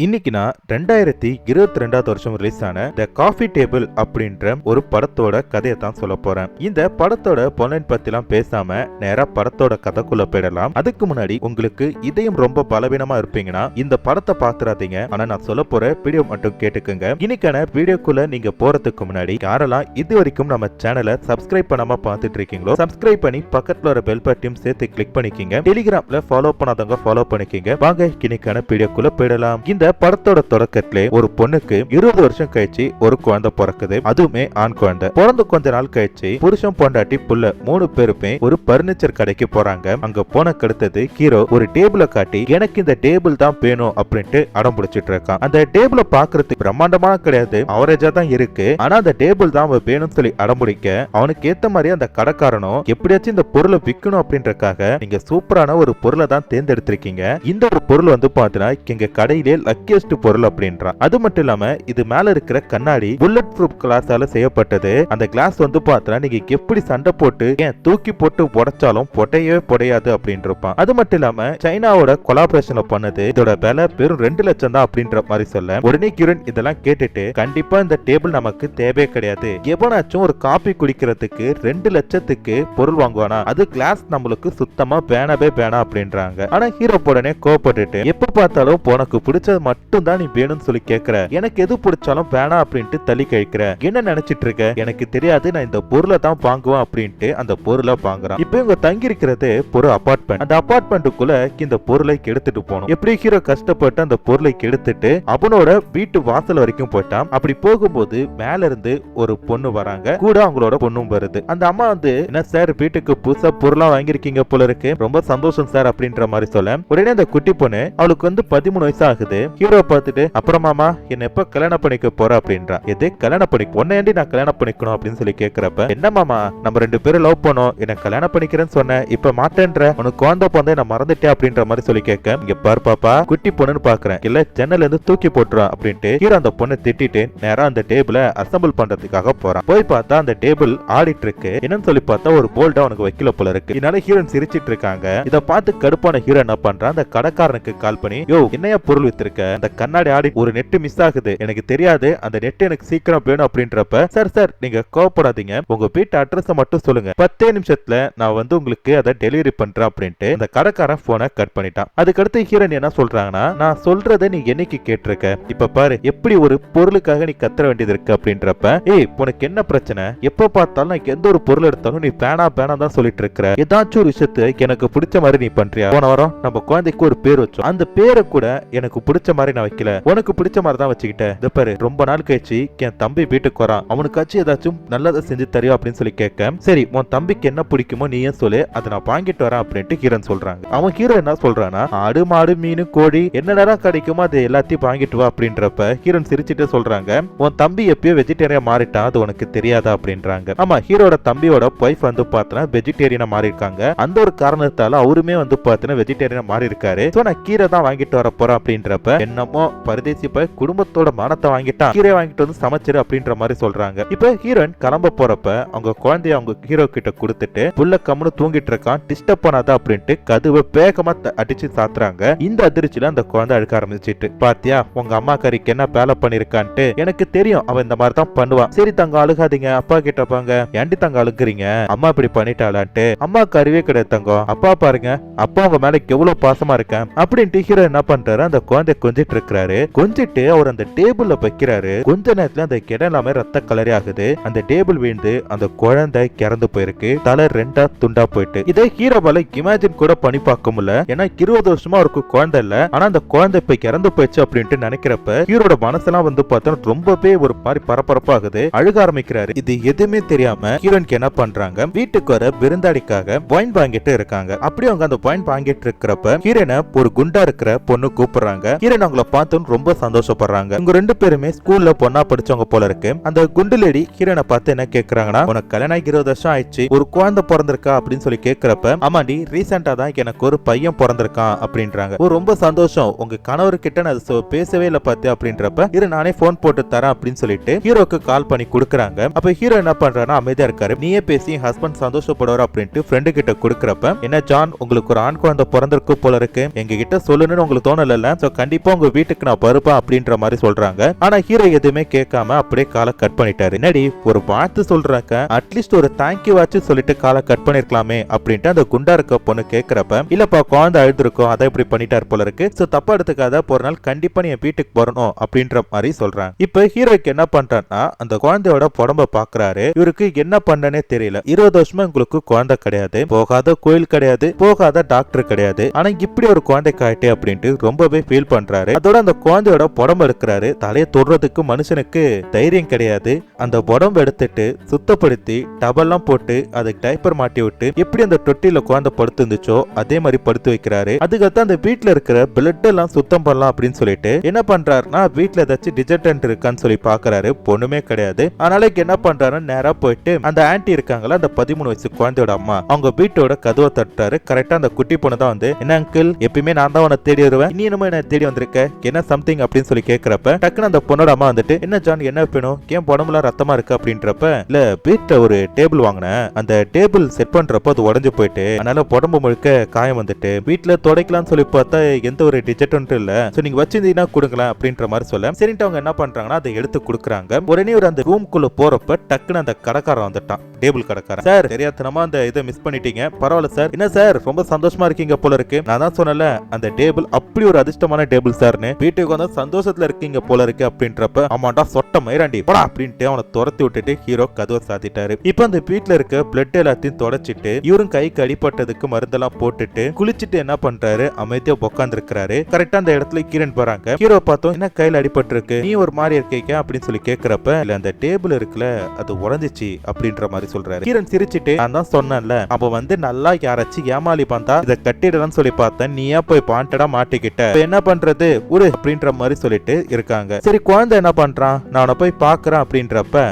இன்னைக்கு நான் 2022 வருஷம் ரிலீஸ் ஆன த காஃபி டேபிள் அப்படின்ற ஒரு படத்தோட கதையை தான் சொல்ல போறேன். இந்த படத்தோட பொன்லைன் பத்திலாம் பேசாம நேரா படத்தோட கதைக்குள்ள போயிடலாம். அதுக்கு முன்னாடி உங்களுக்கு இதயம் ரொம்ப பலவீனமா இருப்பீங்கன்னா இந்த படத்தை பாத்துறாதீங்க. ஆனா நான் சொல்ல போற வீடியோ மட்டும் கேட்டுக்குங்க. இன்னைக்கான வீடியோக்குள்ள நீங்க போறதுக்கு முன்னாடி யாரெல்லாம் இது வரைக்கும் நம்ம சேனலை சப்ஸ்கிரைப் பண்ணாம பார்த்துட்டு இருக்கீங்களோ சப்ஸ்கிரைப் பண்ணி பக்கத்துல ஒரு பெல் பட்டியும் சேர்த்து கிளிக் பண்ணிக்கிங்க. டெலிகிராம்ல ஃபாலோ பண்ணாதவங்க ஃபாலோ பண்ணிக்கிங்க. வாங்க இன்னைக்கான வீடியோக்குள்ள போயிடலாம். இந்த படத்தோட தொடக்கத்திலே ஒரு பொண்ணுக்கு 20 வருஷம் கழிச்சு ஒரு குழந்தை பிறக்குது. அதுவுமே ஆண் குழந்தை. பிறந்த கொஞ்ச நாள் கழிச்சு புருஷன் பொண்டாட்டி புள்ள 3 பேருமே ஒரு பர்னிச்சர் கடைக்கு போறாங்க. அங்க போன கடுத்தது ஹீரோ ஒரு டேபிளை காட்டி எனக்கு இந்த டேபிள் தான் வேணும் அப்படின்ட்டு அடம் பிடிச்சிட்டு இருக்கான். அந்த டேபிளை பாக்குறதுக்கு பிரம்மாண்டமா கிடையாது, அவரேஜா தான் இருக்கு. ஆனா அந்த டேபிள் தான் அவன் வேணும்னு சொல்லி அடம் பிடிக்க அவனுக்கு ஏத்த மாதிரி அந்த கடைக்காரனும் எப்படியாச்சும் இந்த பொருளை விற்கணும் அப்படின்றக்காக நீங்க சூப்பரான ஒரு பொருளை தான் தேர்ந்தெடுத்திருக்கீங்க. இந்த ஒரு பொருள் வந்து பாத்தீங்கன்னா எங்க கடையிலே லக்கியஸ்ட் பொருள் அப்படின்றான். அது மட்டும் இல்லாம இது மேல இருக்கிற கண்ணாடி புல்லட் ப்ரூஃப் கிளாஸால செய்யப்பட்டது. அந்த கிளாஸ் வந்து பார்த்தா நீங்க எப்படி சண்டை போட்டு ஏன் தூக்கி போட்டு உடைச்சாலும் பொடையவே பொடையாது அப்படின்னு இருப்பான். அது மட்டும் இல்லாம சைனாவோட கொலாபரேஷன்ல பண்ணது. இதோட விலை வெறும் 2 லட்சம் தான் அப்படின்ற மாதிரி சொல்ல உடனே கிரண் இதெல்லாம் கேட்டுட்டு கண்டிப்பா இந்த டேபிள் நமக்கு தேவையே கிடையாது. எவனாச்சும் ஒரு காபி குடிக்கிறதுக்கு 2 லட்சத்துக்கு பொருள் வாங்குவானா? அது கிளாஸ் நம்மளுக்கு சுத்தமா வேணவே வேணாம் அப்படின்றாங்க. ஆனா ஹீரோ உடனே கோபப்பட்டுட்டு எப்ப பார்த்தாலும் உனக்கு பிடிச்சது மட்டும் தான் நீ வேணும்னு சொல்லி கேக்குற, எனக்கு எது பிடிச்சாலும் வேணாம் அப்படின்ட்டு தள்ளி கழிக்கிற, என்ன நினைச்சிட்டு இருக்க? எனக்கு தெரியாது, நான் இந்த பொருளை தான் வாங்குவேன் அப்படின்ட்டு அந்த பொருளை வாங்குறான். இப்ப இவங்க தங்கி இருக்கிறது ஒரு அபார்ட்மெண்ட். அந்த அபார்ட்மெண்ட்டுக்குள்ள இந்த பொருளை கெடுத்துட்டு போனோம். எப்படி ஹீரோ கஷ்டப்பட்டு அந்த பொருளை கெடுத்துட்டு அவனோட வீட்டு வாசல் வரைக்கும் போயிட்டான். அப்படி போகும்போது மேல இருந்து ஒரு பொண்ணு வராங்க, கூட அவங்களோட பொண்ணும் வருது. அந்த அம்மா வந்து என்ன சார் வீட்டுக்கு புதுசா பொருளா வாங்கிருக்கீங்க போல இருக்கு, ரொம்ப சந்தோஷம் சார் அப்படின்ற மாதிரி சொல்ல உடனே அந்த குட்டி பொண்ணு அவளுக்கு வந்து 13 வயசு ஆகுது. ஹீரோ பார்த்துட்டு அப்புறம் மாமா என்ன எப்ப கல்யாணம் பண்ணிக்க போற அப்படின்றா. எதே கல்யாணம் பண்ணிக்க உன்னையாண்டி நான் கல்யாணம் பண்ணிக்கணும் அப்படின்னு சொல்லி கேக்குறப்ப என்ன மாமா நம்ம 2 பேரும் லவ் பண்ணோம், என்ன கல்யாணம் பண்ணிக்கிறேன்னு சொன்ன, இப்ப மாட்டேன்ற, உனக்கு குழந்தை பிறந்த நான் மறந்துட்டேன் அப்படின்ற மாதிரி சொல்லி கேட்க இங்க பாரு பாப்பா குட்டி பொண்ணுன்னு பாக்குறேன், இல்ல ஜன்னல இருந்து தூக்கி போட்டுறா அப்படின்ட்டு ஹீரோ அந்த பொண்ணை திட்டிட்டு நேரா அந்த டேபிள அசம்பிள் பண்றதுக்காக போறான். போய் பார்த்தா அந்த டேபிள் ஆடிட்டு இருக்கு. என்னன்னு சொல்லி பார்த்தா ஒரு போல்டா அவனுக்கு வைக்கல போல இருக்கு. இதனால ஹீரோன் சிரிச்சிட்டு இருக்காங்க. இத பார்த்து கடுப்பான ஹீரோ என்ன பண்றான், அந்த கடைக்காரனுக்கு கால் பண்ணி யோ என்னையா பொருள் வித்திருக்க, அந்த கண்ணாடி ஆடி ஒரு நெட் மிஸ் ஆகுது, எனக்கு தெரியாது, அந்த நெட் எனக்கு சீக்கிரம் வேணும் அப்படின்றப்ப சார் சார் நீங்க கோவப்படாதீங்க, உங்க வீட்டு அட்ரஸ் மட்டும் சொல்லுங்க, 10 நிமிஷத்துல நான் வந்து உங்களுக்கு அதை டெலிவரி பண்றேன் அப்படின்ட்டு அந்த கடைக்காரன் போனை கட் பண்ணிட்டான். அதுக்கடுத்து ஹீரோன் என்ன சொல்றாங்கன்னா, நான் சொல்றதை நீ என்னைக்கு கேட்டிருக்க, இப்ப பாரு எப்படி ஒரு பொருளுக்காக நீ கத்துற வேண்டியது இருக்கு அப்படின்றப்ப ஏய் உனக்கு என்ன பிரச்சனை, எப்ப பார்த்தாலும் நான் எந்த ஒரு பொருள் எடுத்தாலும் நீ பேனா பேனா தான் சொல்லிட்டு இருக்கிற, ஏதாச்சும் ஒரு விஷயத்தை எனக்கு பிடிச்ச மாதிரி நீ பண்றியா? போன வாரம் நம்ம குழந்தைக்கு ஒரு பேர் வச்சோம், அந்த பேரை கூட எனக்கு பிடிச்ச மாதிரி நான் வைக்கல, உனக்கு பிடிச்ச மாதிரி தான் வச்சுக்கிட்டேன். இந்த பாரு ரொம்ப நாள் கழிச்சு என் தம்பி வீட்டுக்கு வரான், அவனுக்காச்சும் ஏதாச்சும் நல்லதை செஞ்சு தரியா அப்படின்னு சொல்லி கேட்க சரி உன் தம்பிக்கு என்ன பிடிக்குமோ நீயே சொல்லு, அதை நான் வாங்கிட்டு வரேன் அப்படின்ட்டு ஹீரோன் சொல்றாங்க. அவன் ஹீரோ என்ன சொல்றானா, ஆடு மாடு மீன் கோழி என்ன நேரம் கிடைக்குமோ அதை எல்லாத்தையும் வாங்கிட்டு வா அப்படின்றப்ப ஹீரோன் சிரிச்சுட்டு சொல்றாங்க, உன் தம்பி எப்பயோ வெஜிடேரியன் மாறிட்டான், அது உனக்கு தெரியாதா அப்படின்றாங்க. ஆமா ஹீரோட தம்பியோட ஒய்ஃப் வந்து பார்த்தா வெஜிடேரியனா மாறி இருக்காங்க. அந்த ஒரு காரணத்தால அவருமே வந்து பார்த்தா வெஜிடேரியனா மாறி இருக்காரு. சோ நான் கீரை தான் வாங்கிட்டு வர போறேன் அப்படின்றப்ப என்னமோ பரதேசி போய் குடும்பத்தோட மானத்தை வாங்கிட்டான், கீரை வாங்கிட்டு வந்து சமைச்சிரு அப்படின்ற மாதிரி சொல்றாங்க. இப்ப ஹீரோயின் கிளம்ப போறப்ப அவங்க குழந்தைய அவங்க ஹீரோ கிட்ட கொடுத்துட்டு புள்ள கம்முன்னு தூங்கிட்டு இருக்கான், டிஸ்டர்ப் பண்ணாத அப்படின்ட்டு கதவை வேகமா அடிச்சு சாத்துறாங்க. இந்த அதிர்ச்சியில அந்த குழந்தை அழுக்க ஆரம்பிச்சிட்டு, பாத்தியா உங்க அம்மா கறிக்கு என்ன வேலை பண்ணிருக்கான்ட்டு, எனக்கு தெரியும் அவன் இந்த மாதிரி தான் பண்ணுவான், சரி தங்க அழுகாதீங்க, அப்பா கிட்ட பாங்க, ஏண்டி தங்க அழுகுறீங்க, அம்மா இப்படி பண்ணிட்டாளான்ட்டு, அம்மா கருவே கிடையாது தங்கம், அப்பா பாருங்க அப்பா உங்க மேல எவ்வளவு பாசமா இருக்கேன் அப்படின்ட்டு ஹீரோ என்ன பண்றாரு, அந்த குழந்தை கொஞ்சிட்டு இருக்கிறாரு. கொஞ்சிட்டு அவர் அந்த டேபிள்ல வைக்கிறாரு. கொஞ்ச நேரத்துல அந்த இடம் எல்லாமே ரத்த கலரி ஆகுது. அந்த டேபிள் வீழ்ந்து அந்த குழந்தை கிறந்து போயிருக்கு, தலை 2 துண்டா போயிட்டு. இதை ஹீரோவால இமேஜின் கூட பண்ணி பார்க்க முடியல. ஏன்னா 20 வருஷமா அவருக்கு குழந்தை இல்ல, ஆனா அந்த குழந்தை இப்ப இறந்து போயிடுச்சு அப்படின்ட்டு நினைக்கிறப்ப ஹீரோட மனசெல்லாம் வந்து பார்த்தா ரொம்பவே ஒரு மாதிரி பரபரப்பாகுது, அழுக ஆரம்பிக்கிறாரு. இது எதுவுமே தெரியாம ஹீரோனுக்கு என்ன பண்றாங்க, வீட்டுக்கு வர விருந்தாடிக்காக பாயிண்ட் வாங்கிட்டு இருக்காங்க. அப்படி அவங்க அந்த பாயிண்ட் வாங்கிட்டு இருக்கிறப்ப ஹீரோனை ஒரு குண்டா இருக்கிற பொண்ணு கூப்பிடுறாங்க. ஹீரோன் அவங்கள பார்த்து ரொம்ப சந்தோஷப்படுறாங்க. இவங்க 2 பேருமே ஸ்கூல்ல பொண்ணா படிச்சவங்க போல இருக்கு. அந்த குண்டு லேடி ஹீரோனை பார்த்து என்ன கேக்குறாங்கன்னா, உனக்கு கல்யாணம் 20 வருஷம் ஆயிடுச்சு, ஒரு குழந்தை பிறந்திருக்கா அப்படின்னு சொல்லி கேக்குறப்ப ஆமாண்டி ரீசெண்டா தான் எனக்கு ஒரு பையன் பிறந்திருக்கான் அப்படின்றாங்க. ரொம்ப சந்தோஷம், உங்க கணவர்கிட்ட நான் பேசவே இல்லை பார்த்து அப்படின்றப்ப இரு நானே போன் போட்டு தரேன் அப்படின்னு சொல்லிட்டு ஹீரோக்கு கால் பண்ணி கொடுக்குறாங்க. அப்ப ஹீரோ என்ன பண்றாருன்னா அமைதியா இருக்காரு, நீயே பேசி ஹஸ்பண்ட் சந்தோஷப்படுவார் அப்படின்ட்டு ஃப்ரெண்டு கிட்ட கொடுக்குறப்ப என்ன ஜான் உங்களுக்கு ஒரு ஆண் குழந்தை பிறந்திருக்கு போல இருக்கு, எங்க கிட்ட சொல்லணும்னு உங்களுக்கு தோணல, சோ கண்டிப்பா கண்டிப்பா உங்க வீட்டுக்கு நான் வருவேன் அப்படின்ற மாதிரி சொல்றாங்க. ஆனா ஹீரோ எதுவுமே கேட்காம அப்படியே காலை கட் பண்ணிட்டாரு. என்னடி ஒரு வார்த்தை சொல்றாங்க, அட்லீஸ்ட் ஒரு தேங்க்யூ வாச்சு சொல்லிட்டு காலை கட் பண்ணிருக்கலாமே அப்படின்ட்டு அந்த குண்டா இருக்க பொண்ணு கேக்குறப்ப, இல்லப்பா குழந்தை அழுதுருக்கும் அதை இப்படி பண்ணிட்டாரு போல இருக்கு, சோ தப்பா எடுத்துக்காத, ஒரு நாள் கண்டிப்பா நீ வீட்டுக்கு வரணும் அப்படின்ற மாதிரி சொல்றாங்க. இப்ப ஹீரோக்கு என்ன பண்றான்னா அந்த குழந்தையோட உடம்ப பாக்குறாரு. இவருக்கு என்ன பண்ணனே தெரியல. 20 வருஷமா உங்களுக்கு குழந்தை கிடையாது, போகாத கோயில் கிடையாது, போகாத டாக்டர் கிடையாது, ஆனா இப்படி ஒரு குழந்தை காயிட்டே அப்படின்ட்டு ரொம்பவே ஃபீல் பண்றாரு. அதோட அந்த குழந்தையோட உடம்பு எடுக்கிறாரு. தலையை தொடுறதுக்கு மனுஷனுக்கு தைரியம் கிடையாது. அந்த உடம்பு எடுத்துட்டு சுத்தப்படுத்தி டபெல்லாம் போட்டு அதுக்கு டைப்பர் மாட்டி விட்டு எப்படி அந்த தொட்டில குழந்தை படுத்து இருந்துச்சோ அதே மாதிரி படுத்து வைக்கிறாரு. அதுக்கடுத்து அந்த வீட்டுல இருக்கிற பிளட் எல்லாம் சுத்தம் பண்ணலாம் அப்படின்னு சொல்லிட்டு என்ன பண்றாருன்னா வீட்டுல ஏதாச்சும் டிஜெக்டன்ட் இருக்கான்னு சொல்லி பாக்குறாரு. பொண்ணுமே கிடையாது. அதனால என்ன பண்றாரு, நேரா போயிட்டு அந்த ஆன்டி இருக்காங்களா, அந்த 13 வயசு குழந்தையோட அம்மா, அவங்க வீட்டோட கதவை தட்டுறாரு. கரெக்டா அந்த குட்டி பொண்ணு தான் வந்து, என்ன அங்கிள் எப்பயுமே நான் தான் உன்னை தேடி வருவேன், நீ என்னமோ என்ன தேடி வந்திருக்க, என்ன சம்திங் அப்படின்னு சொல்லி கேட்கிறப்ப டக்குன்னு அந்த பொண்ணோட அம்மா வந்துட்டு, என்ன ஜான் என்ன வேணும், ஏன் உடம்புல ரத்தமா இருக்கு அப்படின்றப்ப, இல்ல வீட்டுல ஒரு டேபிள் வாங்கினேன், அந்த டேபிள் செட் பண்றப்ப அது உடஞ்சு போயிட்டு அதனால உடம்பு முழுக்க காயம் வந்துட்டு வீட்டுல துடைக்கலாம்னு சொல்லி பார்த்தா எந்த ஒரு டிஜெக்டன்ட் இல்ல, சோ நீங்க வச்சிருந்தீங்கன்னா கொடுங்களேன் அப்படின்ற மாதிரி சொல்ல, சரின்ட்டு அவங்க என்ன பண்றாங்கன்னா அதை எடுத்து கொடுக்குறாங்க. உடனே ஒரு அந்த ரூம்குள்ள போறப்ப டக்குன்னு அந்த கடைக்காரன் வந்துட்டான், டேபிள் கடைக்காரன். சார் தெரியாதனமா அந்த இதை மிஸ் பண்ணிட்டீங்க, பரவாயில்ல சார், என்ன சார் ரொம்ப சந்தோஷமா இருக்கீங்க போல இருக்கு, நான் தான் சொன்னல அந்த டேபிள் அப்படி ஒரு அதிர்ஷ்டமான டேபிள் சார்னு, வீட்டுக்கு வந்து சந்தோஷத்துல இருக்கீங்க போல இருக்கு அப்படின்றப்ப, ஆமாண்டா சொட்ட மயிராண்டி போடா அப்படின்ட்டு அவனை துரத்தி விட்டுட்டு ஹீரோ கதவை சாத்திட்டாரு. இப்ப அந்த வீட்டுல இருக்க பிளட் எல்லாத்தையும் தொடச்சிட்டு இவரும் கைக்கு அடிப்பட்டதுக்கு மருந்தெல்லாம் போட்டுட்டு குளிச்சுட்டு என்ன பண்றாரு, அமைதியா உட்கார்ந்து இருக்கிறாரு. கரெக்டா அந்த இடத்துல கிரண் போறாங்க. ஹீரோ பார்த்தோம், என்ன கையில அடிபட்டு இருக்கு, நீ ஒரு மாதிரி இருக்கீங்க அப்படின்னு சொல்லி கேக்குறப்ப, இல்ல அந்த டேபிள் இருக்குல்ல அது உடஞ்சிச்சு அப்படின்ற மாதிரி சொல்றாரு. கிரண் சிரிச்சிட்டு, நான் தான் சொன்னேன்ல அப்ப வந்து நல்லா யாராச்சும் ஏமாளி பார்த்தா இதை கட்டிடலாம்னு சொல்லி பார்த்தேன், நீ ஏன் போய் பாண்டடா மாட்டிக்கிட்ட, என்ன பண்றது ஒரு அப்படின்ற மாதிரி சொல்லிட்டு இருக்காங்க. சரி குழந்தை என்ன பண்றான், நான் போய் பாக்குறேன் அப்படின்றப்ப,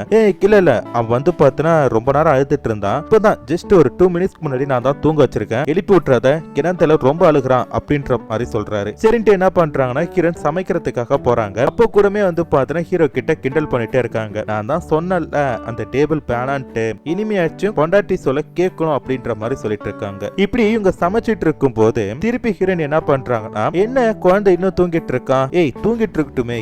இல்ல அவன் வந்து பார்த்தனா ரொம்ப நேரம் அழுதுட்டு இருந்தான், இப்பதான் ஜஸ்ட் ஒரு 2 மினிட்ஸ்க்கு முன்னாடி நான் தான் தூங்க வச்சிருக்கேன், எழுப்பி விட்டுறத, கிரண் ரொம்ப அழுகுறான் அப்படின்ற மாதிரி சொல்றாரு. சரின்ட்டு என்ன பண்றாங்கன்னா கிரண் சமைக்கிறதுக்காக போறாங்க. அப்போ கூடமே வந்து பார்த்தனா ஹீரோ கிட்ட கிண்டல் பண்ணிட்டே இருக்காங்க, நான் தான் சொன்னல அந்த டேபிள் பேனான்ட்டு, இனிமையாச்சும் பொண்டாட்டி சொல்ல கேட்கணும் அப்படின்ற மாதிரி சொல்லிட்டு இருக்காங்க. இப்படி இவங்க சமைச்சிட்டு இருக்கும் போது திருப்பி ஹீரோன் என்ன பண்றாங்கன்னா, என்ன குழந்தை இன்னும் தூங்கிட்டு இருக்கான், ஏய் தூங்கிட்டு இருக்கட்டுமே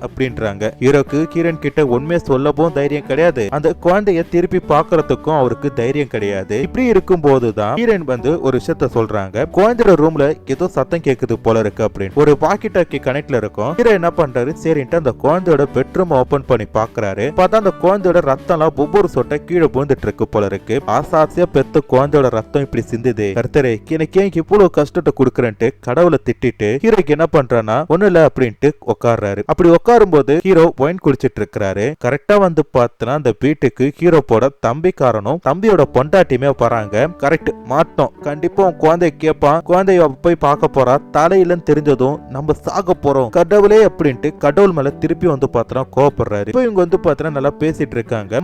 அப்படின்றாங்க. ஹீரோக்கு கிரண் கிட்ட உண்மையை சொல்லவும் தைரியம் கிடையாது, அந்த குழந்தைய திருப்பி பாக்குறதுக்கும் அவருக்கு தைரியம் கிடையாது. இப்படி இருக்கும் போதுதான் ஹீரோயின் வந்து ஒரு விஷயத்த சொல்றாங்க, குழந்தையோட ரூம்ல ஏதோ சத்தம் கேக்குது போல இருக்கு அப்படின்னு. ஒரு பாக்கெட் ஆக்கி கனெக்ட்ல இருக்கும். ஹீரோ என்ன பண்றாரு, சரின்ட்டு அந்த குழந்தையோட பெட்ரூம் ஓபன் பண்ணி பாக்குறாரு. பார்த்தா அந்த குழந்தையோட ரத்தம் எல்லாம் ஒவ்வொரு சொட்டை கீழே விழுந்துட்டு இருக்கு போல இருக்கு. ஆசாசியா பெத்த குழந்தையோட ரத்தம் இப்படி சிந்துது, கர்த்தரே எனக்கு ஏன் இவ்வளவு கஷ்டத்தை கொடுக்குறேன்ட்டு கடவுளை திட்டிட்டு ஹீரோக்கு என்ன பண்றானா, ஒண்ணு இல்ல அப்படின்ட்டு உட்கார்றாரு. அப்படி உட்காரும் போது ஹீரோ ஒயின் குடிச்சிட்டு இருக்கிறாரு. கரெக்டா வந்து பார்த்தனா அந்த வீட்டுக்கு ஹீரோ போட தம்பிக்காரனும் தம்பியோட பொண்டாட்டியுமே வராங்க. கரெக்ட் மாட்டோம், கண்டிப்பா உன் குழந்தைய கேட்பான், குழந்தைய போய் பார்க்க போறா, தலையிலன்னு தெரிஞ்சதும் நம்ம சாக போறோம் கடவுளே அப்படின்ட்டு கடவுள் மேல திருப்பி வந்து பார்த்தனா கோவப்படுறாரு. இப்போ இவங்க வந்து பார்த்தனா நல்லா பேசிட்டு இருக்காங்க.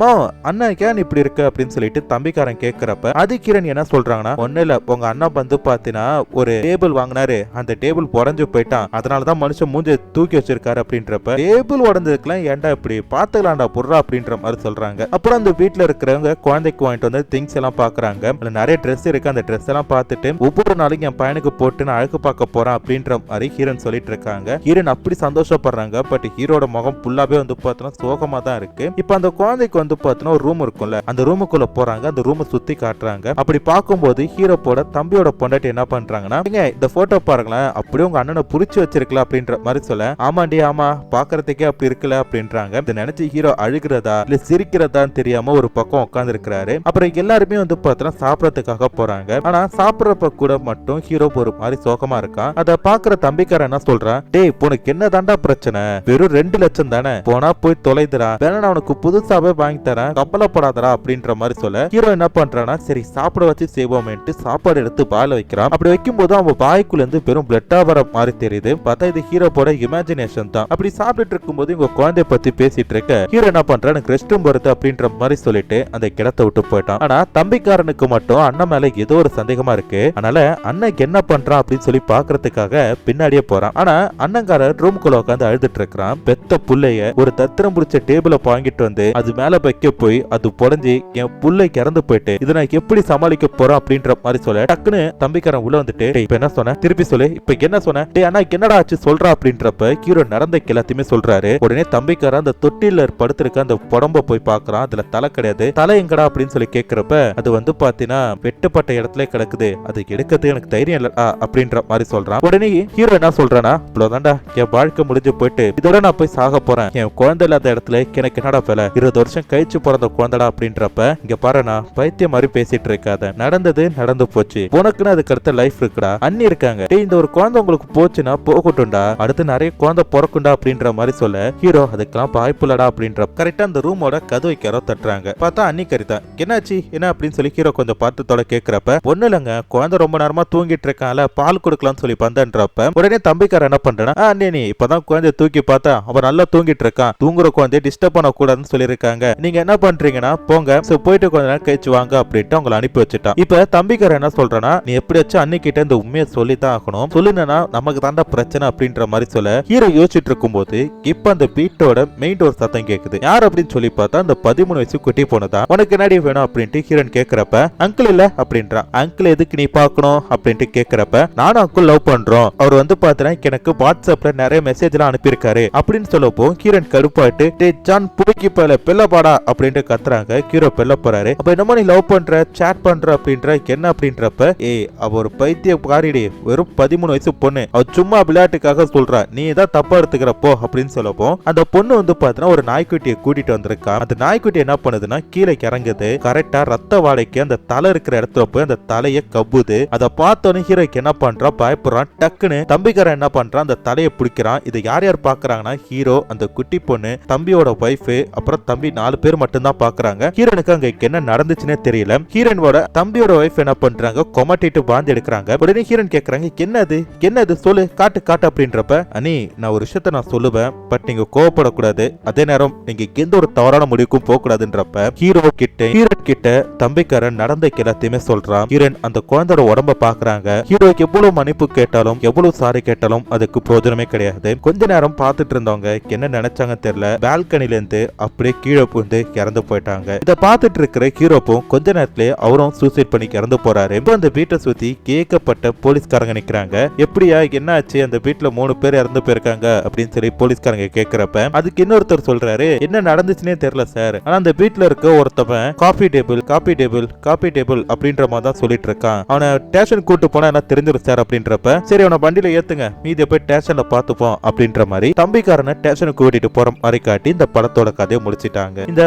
அண்ணா ஏன் இப்படி இருக்க அப்படின்னு சொல்லிட்டு தம்பிக்காரன் கேட்கிறப்ப அது கிரண் என்ன சொல்றாங்கன்னா, ஒண்ணு இல்ல உங்க அண்ணா வந்து பாத்தீங்கன்னா ஒரு டேபிள் வாங்கினாரு, அந்த டேபிள் உடஞ்சு போயிட்டான், அதனாலதான் மனுஷன் மூஞ்சி தூக்கி வச்சிருக்காரு அப்படின்றப்ப, டேபிள் உடஞ்சதுக்கெல்லாம் ஏன்டா இப்படி பாத்துக்கலாம்டா புர்ரா அப்படின்ற மாதிரி சொல்றாங்க. அப்புறம் அந்த வீட்டுல இருக்கிறவங்க குழந்தைக்கு வாங்கிட்டு வந்து திங்ஸ் எல்லாம் பாக்குறாங்க. நிறைய ட்ரெஸ் இருக்கு, அந்த ட்ரெஸ் எல்லாம் பார்த்துட்டு ஒவ்வொரு நாளைக்கு என் பையனுக்கு போட்டு நான் அழகு பார்க்க போறேன் அப்படின்ற மாதிரி ஹீரோன் சொல்லிட்டு இருக்காங்க. ஹீரோன் அப்படி சந்தோஷப்படுறாங்க. பட் ஹீரோட முகம் ஃபுல்லாவே வந்து பார்த்தோன்னா சோகமா தான் இருக்கு. இப்ப அந்த குழந்தைக்கு வந்து பார்த்தோன்னா ஒரு ரூம் இருக்கும்ல, அந்த ரூமுக்குள்ள போறாங்க. அந்த ரூமை சுத்தி காட்டுறாங்க. அப்படி பார்க்கும்போது ஹீரோ போட தம்பியோட பொண்டாட்டி என்ன பண்றாங்கன்னா, இந்த போட்டோ பாருங்களேன், அப்படியே உங்க அண்ணனை புடிச்சு வச்சிருக்கலாம் அப்படின்ற மாதிரி சொல்ல, ஆமாண்டி ஆமா பாக்குறதுக்கே அப்படி இருக்கல அப்படின்றாங்க. இதை நினைச்சு ஹீரோ அழுகிறதா இல்ல சிரிக்கிறதான்னு தெரியாம ஒரு பக்கம் உட்கார்ந்து இருக்கிறாரு. அப்புறம் எல்லாருமே வந்து பார்த்தோன்னா சாப்பிடறதுக்காக போறாங்க. ஆனா சாப்பிடறப்ப கூட மட்டும் ஹீரோ ஒரு மாதிரி சோகமா இருக்கான். அதை பாக்குற தம்பிக்காரன் என்ன சொல்றான், டேய் உனக்கு என்ன தாண்டா பிரச்சனை, வெறும் 2 லட்சம் தானே, போனா போய் தொலைதுடா, வேணா நான் உனக்கு புதுசாவே வாங்கி தரேன், கவலைப்படாதடா அப்படின்ற மாதிரி சொல்ல, ஹீரோ என்ன பண்றானா, சரி சாப்பிட வச்சு செய்வோமேன்ட்டு சாப்பாடு எடுத்து பால வைக்கிறான். அப்படி வைக்கும் போது அவன் வாய்க்குள்ள இருந்து வெறும் பிளட்டா வர மாதிரி தெரியுது. பார்த்தா இது ஹீரோ போட இமேஜினேஷன் தான். அப்படி சாப்பிட்டு இருக்கும் போது இவங்க குழந்தைய பத்தி பேசிட்டு இருக்க, ஹீரோ என்ன பண்றான், எனக்கு ரெஸ்ட் ரூம் வருது அப்படின்ற மாதிரி சொல்லிட்டு அந்த கிடத்தை விட்டு போயிட்டான். ஆனா தம்பிக்காரனுக்கு மட்டும் அண்ணன் மேல ஏதோ ஒரு சந்தேகமா இருக்கு. அதனால அண்ணனுக்கு என்ன பண்றான் அப்படின்னு சொல்லி பாக்குறதுக்காக பின்னாடியே போறான். ஆனா அண்ணங்காரர் ரூமுக்குள்ள உட்காந்து அழுதுட்டு இருக்கிறான். பெத்த புள்ளைய ஒரு தத்திரம் பிடிச்ச டேபிள வாங்கிட்டு வந்து அது மேல வைக்க போய் அது புடஞ்சி என் புள்ளை இறந்து போயிட்டு இதை நான் எப்படி சமாளிக்க போறேன் அப்படின்ற மாதிரி சொல்ல, டக்குன்னு தம்பிக்காரன் உள்ள வந்துட்டு, இப்ப என்ன சொன்ன திருப்பி சொல்லு, இப்ப என்ன சொன்ன, டே அண்ணா என்னடா ஆச்சு சொல்றா அப்படின்றப்ப ஹீரோ நடந்த எல்லாத்தையுமே சொல்றாரு. உடனே தம்பிக்காரன் அந்த தொட்டில படுத்திருக்க அந்த உடம்ப போய் பாக்குறான். அதுல தலை கிடையாது. தலை எங்கடா அப்படின்னு சொல்லி கேக்குறப்ப அது வந்து பாத்தீங்கன்னா வெட்டுப்பட்ட இடத்துல கிடக்குது, அது எடுக்கிறது எனக்கு தைரியம் இல்ல அப்படின்ற மாதிரி சொல்றான். உடனே ஹீரோ என்ன சொல்றானா, இவ்வளவுதான்டா என் வாழ்க்கை முடிஞ்சு போயிட்டு இதோட நான் போய் சாக போறேன், என் குழந்தை இல்லாத இடத்துல எனக்கு என்னடா வேலை, 20 வருஷம் கழிச்சு பிறந்த குழந்தைடா அப்படின்றப்ப இங்க பாருண்ணா பைத்தியம் மாதிரி பேசிட்டு இருக்காத, நடந்தது நடந்து போச்சு, உனக்குன்னு அதுக்கு அடுத்த லைஃப் இருக்குடா, அண்ணி இருக்காங்க, இந்த ஒரு குழந்தை உங்களுக்கு போச்சுன்னா போகட்டும்டா, அடுத்து நிறைய குழந்தை பிறக்குண்டா அப்படின்ற மாதிரி சொல்ல ஹீரோ அதுக்கெல்லாம் வாய்ப்புலடா அப்படின்ற கரெக்டா அந்த ரூமோட கதவை யாரோ தட்டுறாங்க. பார்த்தா அன்னி கரிதா. என்னாச்சு என்ன அப்படின்னு சொல்லி ஹீரோ கொஞ்சம் பார்த்துத்தோட கேட்கிறப்ப ஒண்ணு இல்லைங்க, குழந்தை ரொம்ப நேரமா தூங்கிட்டு இருக்கான்ல, பால் கொடுக்கலாம்னு சொல்லி பந்தன்றப்ப உடனே தம்பிக்கார என்ன பண்றேன்னா, அண்ணே நீ இப்பதான் குழந்தைய தூக்கி பார்த்தா அவன் நல்லா தூங்கிட்டு இருக்கான், தூங்குற குழந்தைய டிஸ்டர்ப் பண்ண கூடாதுன்னு சொல்லியிருக்காங்க, நீங்க என்ன பண்றீங்கன்னா போங்க, போயிட்டு கொஞ்ச நேரம் கழிச்சு வாங்க அப்படின்ட்டு அவங்களை அனுப்பி வச்சுட்டான். இப்ப தம்பிக்கார என்ன சொல்றேன்னா, நீ எப்படியாச்சும் அன்னி கிட்ட இந்த உண்மையை சொல்லித்தான் ஆகணும், சொல்லுனா நமக்கு தாண்டா பிரச்சனை அப்படின்ற மாதிரி சொல்ல ஹீரோ யோசிச்சுட்டு இருக்கும்போது இப்ப அந்த வீட்டோட மெயின் டோர் சத்தம் கேக்குது. யார் அப்படின்னு சொல்லி பார்த்தா அந்த 13 வயசு குட்டி போனதா. உனக்கு என்னடி வேணும் அப்படின்ட்டு ஹீரோன் கேக்குறப்ப அங்கிள் இல்ல அப்படின்றான். அங்கிள் எதுக்கு நீ பாக்கணும் அப்படின்ட்டு கேக்குறப்ப நானும் அங்கிள் லவ் பண்றோம், அவர் வந்து பாத்தீங்கன்னா எனக்கு வாட்ஸ்அப்ல நிறைய மெசேஜ் எல்லாம் அனுப்பியிருக்காரு அப்படின்னு சொல்லப்போ ஹீரோன் கடுப்பாயிட்டு டே ஜான் புடிக்கி போல பெல்லப்பாடா அப்படின்ட்டு கத்துறாங்க. ஹீரோ பெல்ல போறாரு. அப்ப என்னமோ நீ லவ் பண்ற சாட் பண்ற அப்படின்ற என்ன அப்படின்றப்ப அவ ஒரு பைத்திய காரிடி, வெறும் 13 வயசு பொண்ணு, அவ சும்மா விளையாட்டுக்காக சொல்றா, நீ தான் தப்பா எடுத்துக்கிறப்போ அப்படின்னு சொல்லப்போ அந்த பொண்ணு வந்து பாத்தீங்கன்னா ஒரு நாய்க்குட்டியை கூட்டிட்டு வந்திருக்கா. அந்த நாய்க்குட்டி என்ன பண்ணுதுன்னா கீழே இறங்குது, கரெக்டா ரத்த வாடைக்கு அந்த தலை இருக்கிற இடத்துல போய் அந்த தலையை கவ்வுது. அதை பார்த்தோன்னு ஹீரோக்கு என்ன பண்றான், பயப்படுறான். டக்குன்னு தம்பிக்காரன் என்ன பண்றான், அந்த தலையை பிடிக்கிறான். இதை யார் யார் பாக்குறாங்கன்னா ஹீரோ, அந்த குட்டி பொண்ணு, தம்பியோட ஒய்ஃப், அப்புறம் தம்பி 4 பேர் மட்டும் தான் பாக்குறாங்க. ஹீரோனுக்கு அங்க என்ன நடந்துச்சுன்னே தெரியல. ஹீரோனோட தம்பியோட ஒய்ஃப் என்ன பண்றாங்க, கொமட்டிட்டு பாந்து எடுக்கிறாங்க. உடனே ஹீரோன் கேக்குறாங்க, என்னது சொல்லு, காட்டு காட்டு அப்படின்றப்ப அனி நான் ஒரு விஷயத்த நான் சொல்லுவேன், பட் நீங்க கோவப்படக்கூடாது, அதே நேரம் நீங்க எந்த ஒரு தவறான முடிவுக்கும் போக கூடாதுன்றப்ப ஹீரோன் கிட்ட தம்பிக்காரன் நடந்த எல்லாத்தையுமே சொல்றான். ஹீரோன் அந்த குழந்தையோட உடம்ப பாக்குறாங்க. ஹீரோக்கு எவ்வளவு மன்னிப்பு கேட்டாலும் எவ்வளவு சாரி கேட்டாலும் அதுக்கு பிரோஜனமே கிடையாது. கொஞ்ச நேரம் பார்த்துட்டு இருந்தவங்க என்ன நினைச்சாங்க தெரியல, பால்கனில இருந்து அப்படியே கீழே புகுந்து இறந்து போயிட்டாங்க. இதை பார்த்துட்டு இருக்கிற ஹீரோப்பும் கொஞ்ச நேரத்திலே அவரும் சூசைட் பண்ணி இறந்து போறாரு. இப்போ அந்த வீட்டை சுத்தி கேட்கப்பட்ட போலீஸ்காரங்க நிக்கிறாங்க. எப்படியா என்ன ஆச்சு, அந்த வீட்டுல 3 பேர் இறந்து போயிருக்காங்க அப்படின்னு சொல்லி போலீஸ்காரங்க கேட்கிறப்ப அதுக்கு இன்னொருத்தர் சொல்றாரு, என்ன நடந்துச்சுன்னே தெரியல சார், ஆனா அந்த வீட்டுல இருக்க ஒருத்தவன் காபி டேபிள் அப்படின்ற மாதிரி தான் சொல்லிட்டு இருக்கான், அவனை ஸ்டேஷன் கூட்டு போனா என்ன தெரிஞ்சிடும் சார் அப்படின்றப்ப சரி அவனை வண்டியில ஏத்துங்க, மீதிய போய் ஸ்டேஷன்ல பாத்துப்போம் அப்படின்ற மாதிரி தம்பிக்காரனை ஸ்டேஷனுக்கு கூட்டிட்டு போற மாதிரி காட்டி இந்த படத்தோட கதையை முடிச்சிட்டாங்க. இந்த